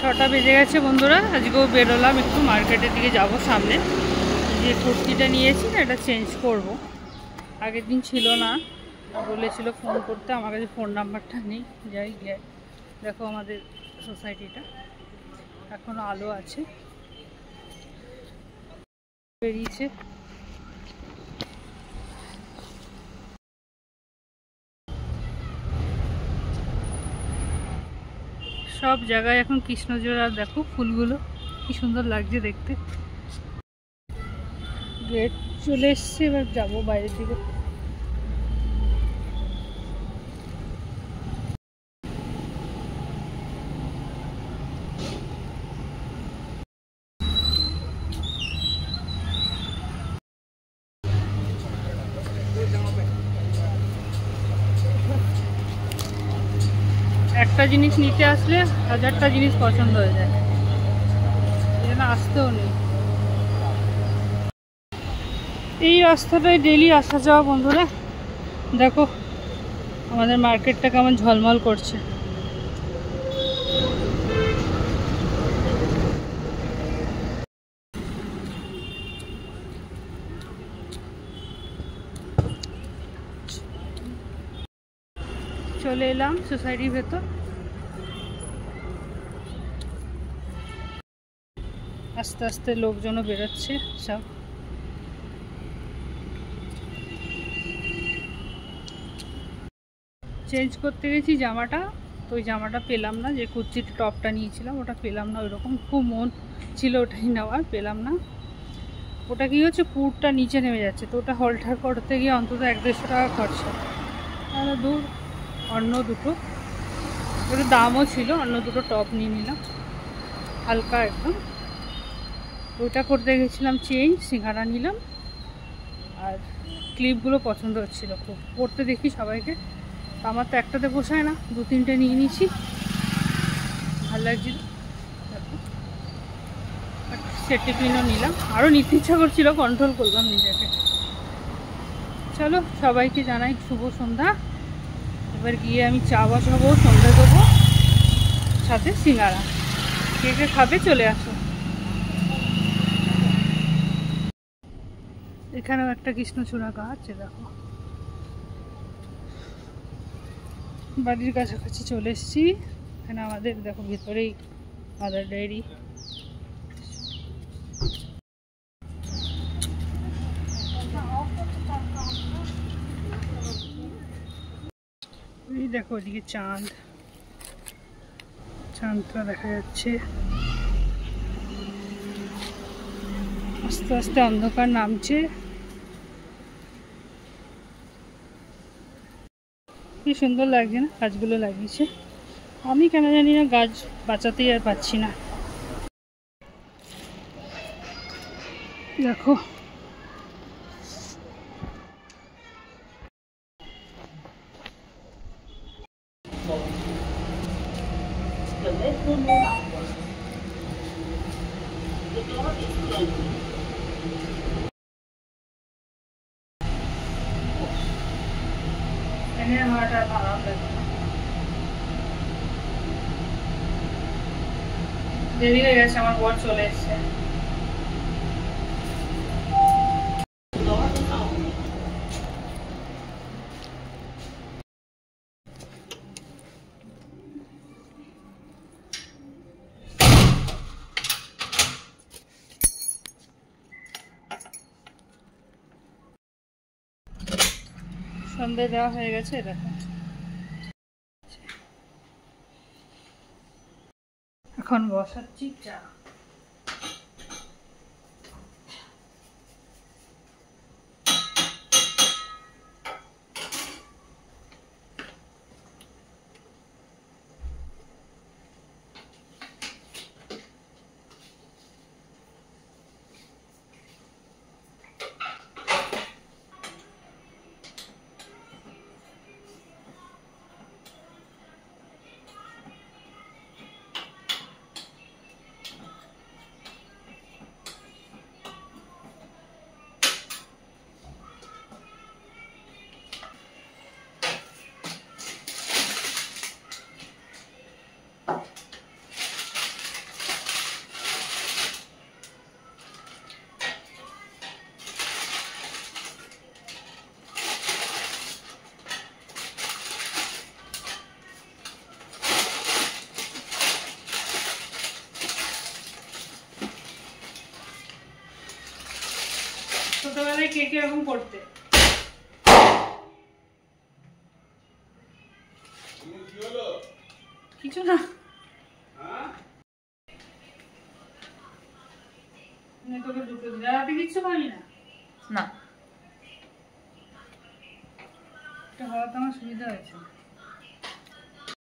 ছটা বেজে গেছে বন্ধুরা। আজকেও বেরোলাম একটু মার্কেটের দিকে যাব। সামনে যে কুর্তিটা নিয়েছি না, এটা চেঞ্জ করব। আগের দিন ছিল না, বলেছিল ফোন করতে, আমার কাছে ফোন নাম্বারটা নেই। যাই গিয়ে দেখো আমাদের সোসাইটিটা এখনও আলো আছে, বেরিয়েছে। সব জায়গায় এখন কৃষ্ণচূড়া, দেখো ফুলগুলো কি সুন্দর লাগছে দেখতে। গেট চলে এসছে, এবার যাবো বাইরের দিকে। একটা জিনিস নিতে আসলে হাজারটা জিনিস পছন্দ হয়ে যায়, এজন্য আসতেও নেই। এই রাস্তাটায় ডেইলি আসা যাওয়া বন্ধুরা। দেখো আমাদের মার্কেটটা কেমন ঝলমল করছে। চলে এলাম সোসাইটির ভেতর। আস্তে আস্তে লোকজনও বেরোচ্ছে সব। চেঞ্জ করতে গেছি জামাটা, তো ওই জামাটা পেলাম না। যে কুর্তির টপটা নিয়েছিলাম ওটা পেলাম না, ওইরকম খুব মন ছিল ওটাই নেওয়ার, পেলাম না। ওটা কি হচ্ছে, পুরটা নিচে নেমে যাচ্ছে, তো ওটা হলটার করতে গিয়ে অন্তত 100-150 টাকা খরচা। তাহলে দূর, অন্য দুটো একটু দামও ছিল, অন্য দুটো টপ নিয়ে নিলাম হালকা একদম। ওইটা করতে গেছিলাম চেঞ্জ, সিঙ্গারা নিলাম। আর ক্লিপগুলো পছন্দ হচ্ছিলো খুব, পরতে দেখি সবাইকে, আমার তো একটাতে পোষায় না, 2-3টে নিয়ে নিয়েছি, ভালো লাগছিল। সেটি পিনও নিলাম, আরও নিতে ইচ্ছা করছিল, কন্ট্রোল করলাম নিজেকে। চলো সবাইকে জানাই শুভ সন্ধ্যা। এবার গিয়ে আমি চা বসাবো, সন্ধ্যা দেবো, সাথে সিঙ্গারা। কে কে খাবে চলে আসো। এখানেও একটা কৃষ্ণচূড়া গাছ, দেখো। বাড়ির কাছাকাছি চলে এসেছি। এখানে আমাদের দেখো ভেতরেই মাদার ডায়েরি। এই দেখো ওদিকে চাঁদটা দেখা যাচ্ছে। আস্তে আস্তে অন্ধকার নামছে। কি সুন্দর লাগছে না গাছগুলো লাগিয়েছে। আমি কেন জানি না গাছ বাঁচাতেই আর পাচ্ছি না। দেখো দেরি হয়ে গেছে, আমার বর চলে এসছে। সন্ধ্যে দেওয়া হয়ে গেছে, দেখো এখন বসাচ্ছি চা। কে কিরকম করতে। কিছু না, তোকে দুটো দিলে রাতে কিচ্ছু পাবি না। না এটা হওয়াতে আমার সুবিধা হয়েছে।